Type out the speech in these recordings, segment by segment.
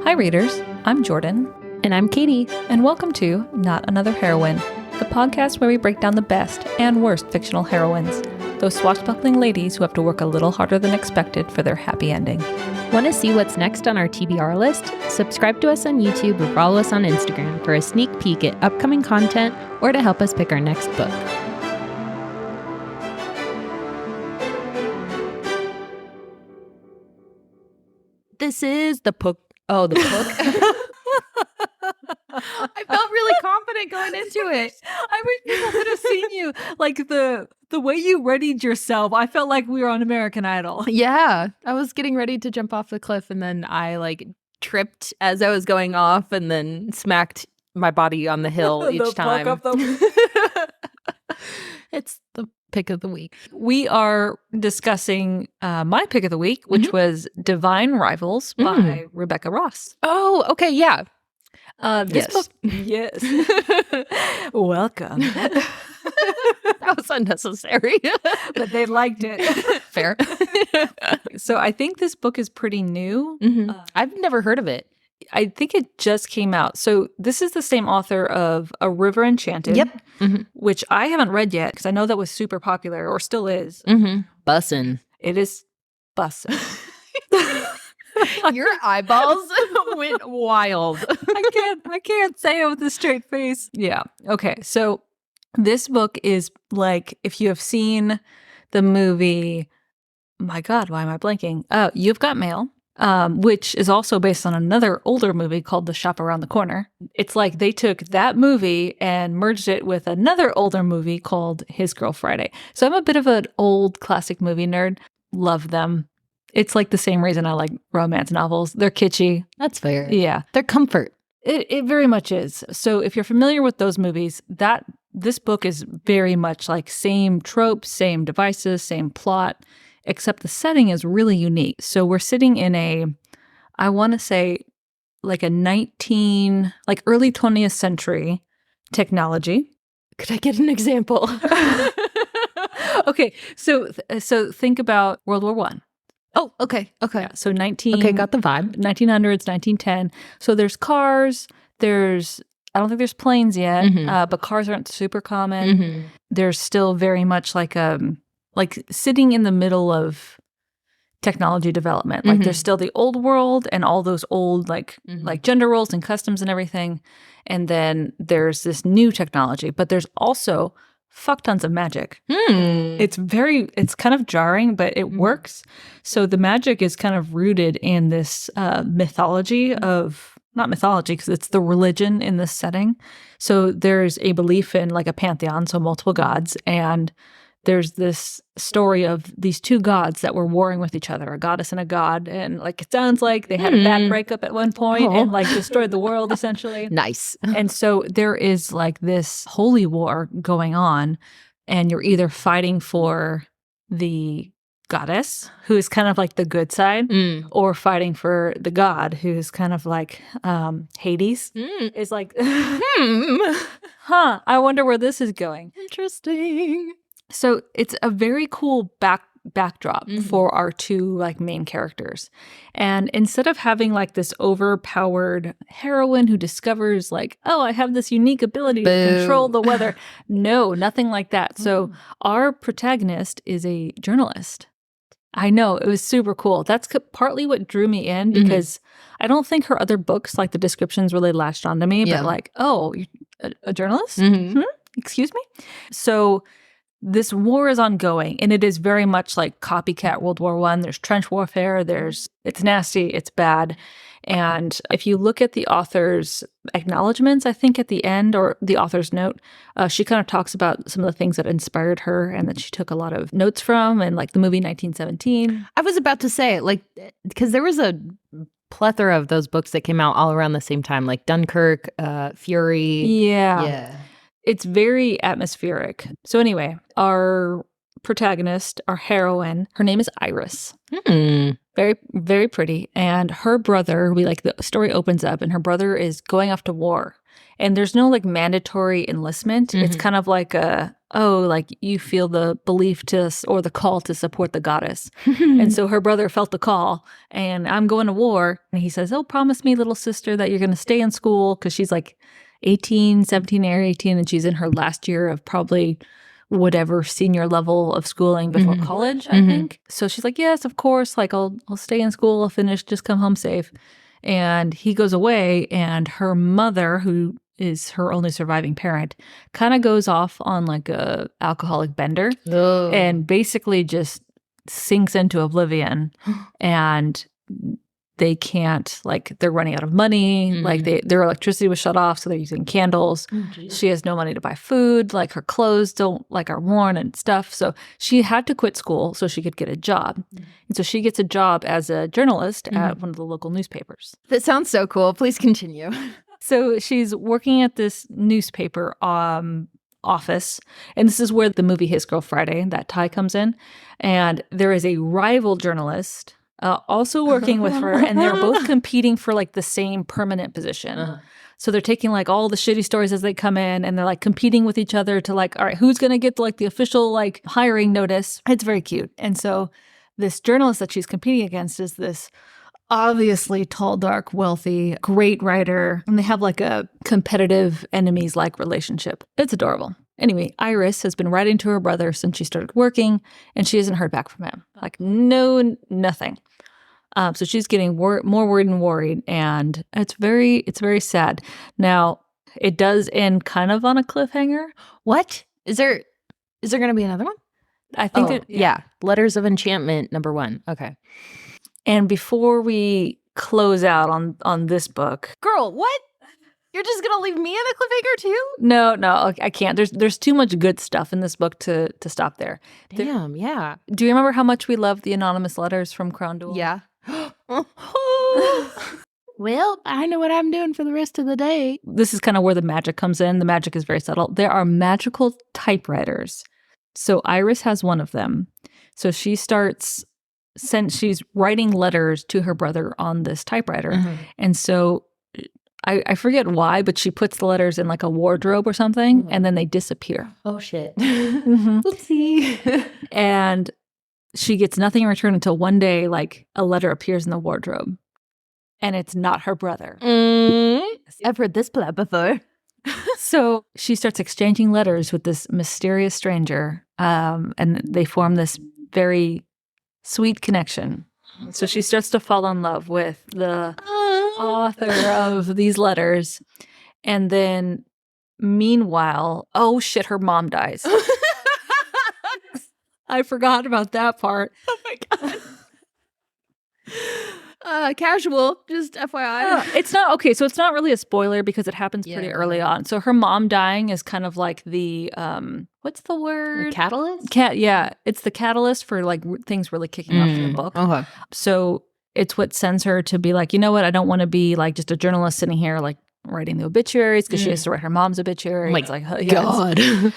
Hi readers, I'm Jordan. And I'm Katie. And welcome to Not Another Heroine, the podcast where we break down the best and worst fictional heroines, those swashbuckling ladies who have to work a little harder than expected for their happy ending. Want to see what's next on our TBR list? Subscribe to us on YouTube or follow us on Instagram for a sneak peek at upcoming content or to help us pick our next book. This is the book. Oh, the book. I felt really confident going into it. I wish people could have seen you. Like the way you readied yourself, I felt like we were on American Idol. Yeah, I was getting ready to jump off the cliff and then I tripped as I was going off and then smacked my body on the hill each time. It's the pick of the week. We are discussing my pick of the week, which was Divine Rivals by Rebecca Ross. Oh, okay, yeah. This book, yes. Welcome. That was unnecessary. But they liked it. Fair. So I think this book is pretty new. I've never heard of it. I think it just came out. So this is the same author of A River Enchanted, which I haven't read yet because I know that was super popular or still is. Bussin'. It is bussin'. Your eyeballs went wild. I can't say it with a straight face. Yeah. Okay. So this book is like, if you have seen the movie, my God, why am I blanking? You've Got Mail, which is also based on another older movie called The Shop Around the Corner. It's like they took that movie and merged it with another older movie called His Girl Friday. So I'm a bit of an old classic movie nerd. Love them. It's like the same reason I like romance novels. They're kitschy. That's fair. Yeah. They're comfort. It very much is. So if you're familiar with those movies, this book is very much like same tropes, same devices, same plot, except the setting is really unique. So we're sitting in I want to say like a early 20th century technology. Could I get an example? Okay. So think about World War I. Oh, okay. Yeah, so got the vibe. 1900s, 1910. So there's cars. I don't think there's planes yet, but cars aren't super common. There's still very much like sitting in the middle of technology development. Like there's still the old world and all those old like gender roles and customs and everything. And then there's this new technology, but there's also fuck tons of magic. It's kind of jarring, but it works. So the magic is kind of rooted in this mythology of, not mythology because it's the religion in this setting. So there's a belief in like a pantheon, so multiple gods, and there's this story of these two gods that were warring with each other, a goddess and a god, and like it sounds like they had a bad breakup at one point and like destroyed the world essentially. Nice. And so there is like this holy war going on, and you're either fighting for the goddess, who is kind of like the good side, or fighting for the god, who's kind of like Hades. Is like, I wonder where this is going. Interesting. So it's a very cool backdrop for our two like main characters. And instead of having like this overpowered heroine who discovers like, oh, I have this unique ability to control the weather. No, nothing like that. So our protagonist is a journalist. I know, it was super cool. That's partly what drew me in because I don't think her other books, like the descriptions really latched onto me, but like, oh, you're a journalist? Excuse me? So this war is ongoing, and it is very much like copycat World War I. There's trench warfare. It's nasty. It's bad. And if you look at the author's acknowledgments, I think at the end, or the author's note, she kind of talks about some of the things that inspired her and that she took a lot of notes from, and like the movie 1917. I was about to say, like, because there was a plethora of those books that came out all around the same time, like Dunkirk, Fury. Yeah. It's very atmospheric. So anyway, our protagonist, our heroine, her name is Iris. Very, very pretty. And her brother, the story opens up and her brother is going off to war. And there's no like mandatory enlistment. It's kind of like like you feel the belief or the call to support the goddess. And so her brother felt the call and I'm going to war. And he says, oh, promise me, little sister, that you're going to stay in school, because she's like 17 or 18, and she's in her last year of probably whatever senior level of schooling before college, I think. So she's like, yes, of course. Like, I'll stay in school. I'll finish. Just come home safe. And he goes away, and her mother, who is her only surviving parent, kind of goes off on like a alcoholic bender and basically just sinks into oblivion. And they can't, like, they're running out of money. Like, their electricity was shut off, so they're using candles. She has no money to buy food. Like, her clothes are worn and stuff. So she had to quit school so she could get a job. And so she gets a job as a journalist at one of the local newspapers. That sounds so cool. Please continue. So she's working at this newspaper office, and this is where the movie His Girl Friday, that tie, comes in. And there is a rival journalist also working with her, and they're both competing for like the same permanent position. So they're taking like all the shitty stories as they come in, and they're like competing with each other to like, all right, who's going to get like the official like hiring notice? It's very cute. And so this journalist that she's competing against is this obviously tall, dark, wealthy, great writer, and they have like a competitive enemies-like relationship. It's adorable. Anyway, Iris has been writing to her brother since she started working, and she hasn't heard back from him. Like, nothing. So she's getting more worried and worried, and it's very sad. Now, it does end kind of on a cliffhanger. What? Is there going to be another one? I think yeah. Letters of Enchantment, #1. Okay. And before we close out on this book, girl, what? You're just gonna leave me in a cliffhanger too? No, I can't. There's too much good stuff in this book to stop there. Damn, yeah. Do you remember how much we loved the anonymous letters from Crown Duel? Yeah. Well, I know what I'm doing for the rest of the day. This is kind of where the magic comes in. The magic is very subtle. There are magical typewriters. So Iris has one of them. So she she's writing letters to her brother on this typewriter. And so I forget why, but she puts the letters in like a wardrobe or something, and then they disappear. Oh, shit. Oopsie. And she gets nothing in return until one day, like, a letter appears in the wardrobe. And it's not her brother. I've heard this plot before. So she starts exchanging letters with this mysterious stranger, and they form this very sweet connection. So she starts to fall in love with the author of these letters. And then, meanwhile, oh shit, her mom dies. I forgot about that part. Oh my God. Casual, just FYI. It's not, okay, so it's not really a spoiler because it happens pretty early on. So her mom dying is kind of like the, what's the word? The catalyst? Yeah, it's the catalyst for like things really kicking off in the book. Okay. So it's what sends her to be like, you know what, I don't want to be like just a journalist sitting here like writing the obituaries, because she has to write her mom's obituary. Oh my God.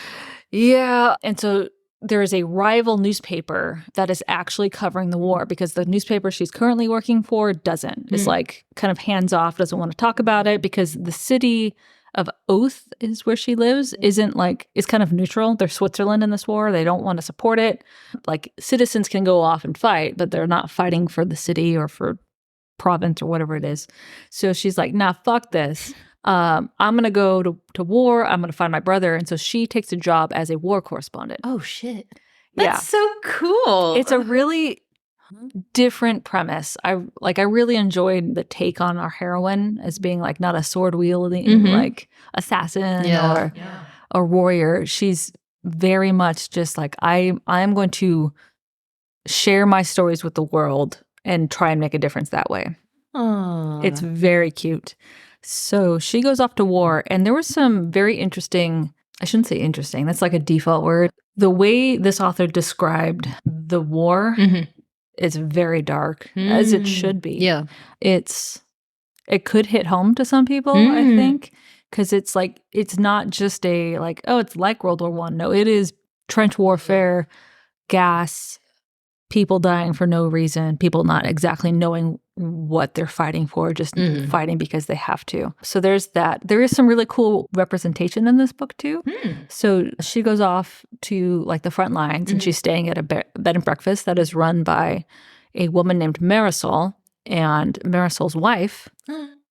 Yeah. And so there is a rival newspaper that is actually covering the war, because the newspaper she's currently working for doesn't. It's like kind of hands off, doesn't want to talk about it, because the city of Oath is where she lives, isn't like, is kind of neutral. They're Switzerland in this war. They don't want to support it. Like, citizens can go off and fight, but they're not fighting for the city or for province or whatever it is. So she's like, nah, fuck this. I'm going to go to war. I'm going to find my brother. And so she takes a job as a war correspondent. Oh, shit. That's so cool. It's a really different premise. I really enjoyed the take on our heroine as being like not a sword-wielding like assassin or a warrior. She's very much just like, I'm going to share my stories with the world and try and make a difference that way. Aww. It's very cute. So she goes off to war, and there was some very interesting, I shouldn't say interesting, that's like a default word. The way this author described the war is very dark, as it should be. Yeah. It could hit home to some people, I think, because it's like, it's not just a like, oh, it's like World War I. No, it is trench warfare, gas, people dying for no reason, people not exactly knowing what they're fighting for, just fighting because they have to. So there's that. There is some really cool representation in this book too. So she goes off to like the front lines and she's staying at a bed and breakfast that is run by a woman named Marisol, and Marisol's wife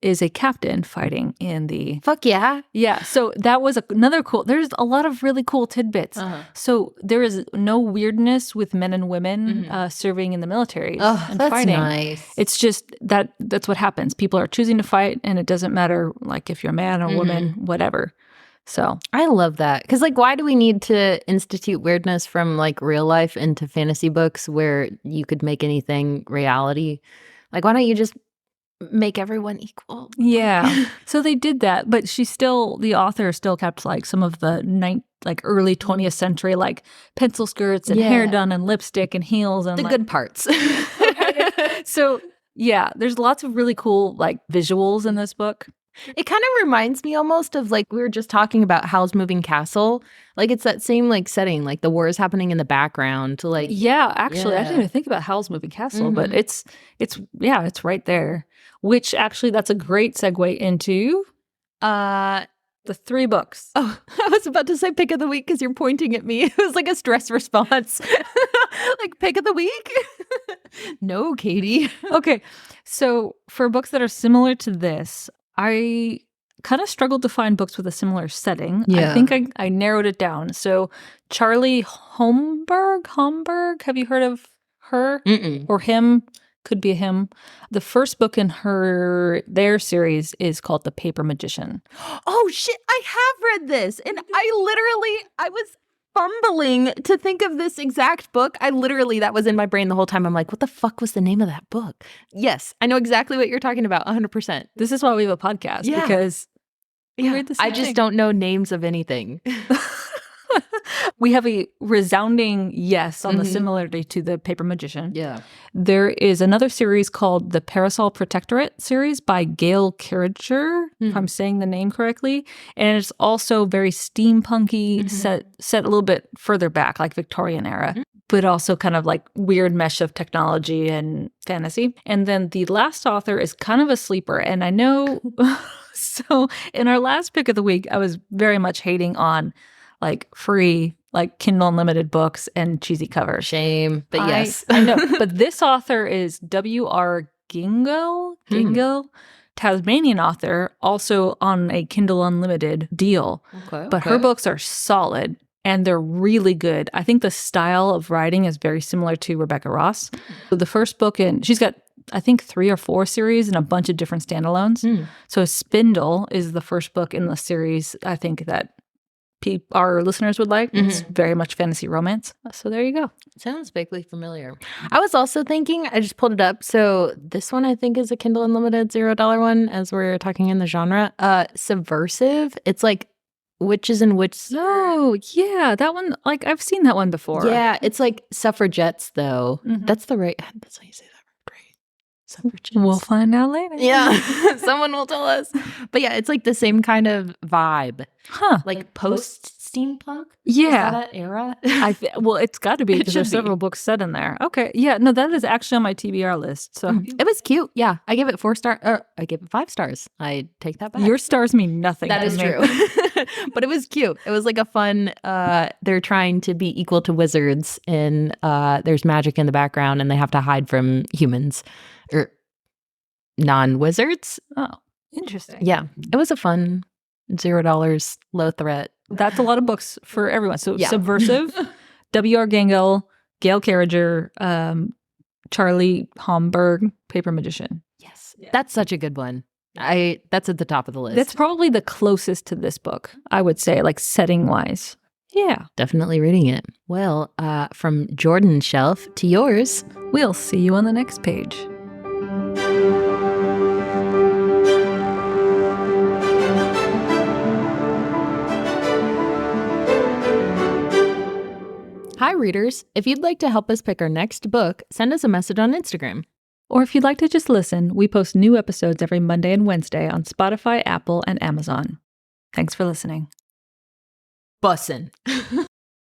is a captain fighting in the... Fuck yeah. Yeah, so that was another cool... There's a lot of really cool tidbits. So there is no weirdness with men and women serving in the military and that's fighting. Nice. It's just that's what happens. People are choosing to fight, and it doesn't matter like if you're a man or woman, whatever. So I love that. Because like, why do we need to institute weirdness from like real life into fantasy books where you could make anything reality? Like, why don't you just make everyone equal? Yeah. So they did that, but the author still kept like some of the early 20th century like pencil skirts and hair done and lipstick and heels and the good parts. So yeah, there's lots of really cool like visuals in this book. It kind of reminds me almost of like we were just talking about Howl's Moving Castle. Like it's that same like setting, like the war is happening in the background. Like actually, I didn't even think about Howl's Moving Castle, but it's right there. Which actually, that's a great segue into the 3 books. Oh, I was about to say pick of the week because you're pointing at me. It was like a stress response. Like pick of the week? No, Katie. Okay, so for books that are similar to this, I kind of struggled to find books with a similar setting. Yeah. I think I narrowed it down. So Charlie Homburg, have you heard of her? Or him? Could be a him. The first book in their series is called The Paper Magician. Oh shit, I have read this. And I was fumbling to think of this exact book. That was in my brain the whole time. I'm like, what the fuck was the name of that book? Yes, I know exactly what you're talking about, 100%. This is why we have a podcast, because we read the same I just thing. don't know names of anything. We have a resounding yes on the similarity to The Paper Magician. Yeah. There is another series called the Parasol Protectorate series by Gail Carriger, if I'm saying the name correctly. And it's also very steampunky, set a little bit further back, like Victorian era, but also kind of like weird mesh of technology and fantasy. And then the last author is kind of a sleeper. And I know, so in our last pick of the week, I was very much hating on like free, like Kindle Unlimited books and cheesy covers. Shame, but yes. I know. But this author is W.R. Gingill, Tasmanian author, also on a Kindle Unlimited deal. But her books are solid and they're really good. I think the style of writing is very similar to Rebecca Ross. So the first book she's got I think 3 or 4 series and a bunch of different standalones. So Spindle is the first book in the series I think that our listeners would like. It's very much fantasy romance. So there you go. Sounds vaguely familiar. I was also thinking, I just pulled it up. So this one I think is a Kindle Unlimited $0 one as we're talking in the genre. Subversive. It's like witches and witch. Oh, yeah. That one, like I've seen that one before. Yeah. It's like suffragettes though. That's how you say that. Suffragettes. We'll find out later. Yeah. Someone will tell us. But yeah, it's like the same kind of vibe. Huh. Like post-steampunk? Yeah. Is that era? Well, it's got to be because there's several books set in there. Okay. Yeah. No, that is actually on my TBR list. So it was cute. Yeah. I give it 4 stars. I give it 5 stars. I take that back. Your stars mean nothing. That is true. But it was cute. It was like a fun, they're trying to be equal to wizards and there's magic in the background and they have to hide from humans or non-wizards. Oh, interesting. Yeah. It was a fun $0 low threat. That's a lot of books for everyone. So Subversive, W.R. Gingill, Gail Carriger, Charlie Homburg, Paper Magician. Yes. Yeah. That's such a good one. That's at the top of the list. That's probably the closest to this book, I would say, like setting-wise. Yeah. Definitely reading it. Well, from Jordan's shelf to yours. We'll see you on the next page. Hi, readers. If you'd like to help us pick our next book, send us a message on Instagram. Or if you'd like to just listen, we post new episodes every Monday and Wednesday on Spotify, Apple, and Amazon. Thanks for listening. Bussin'.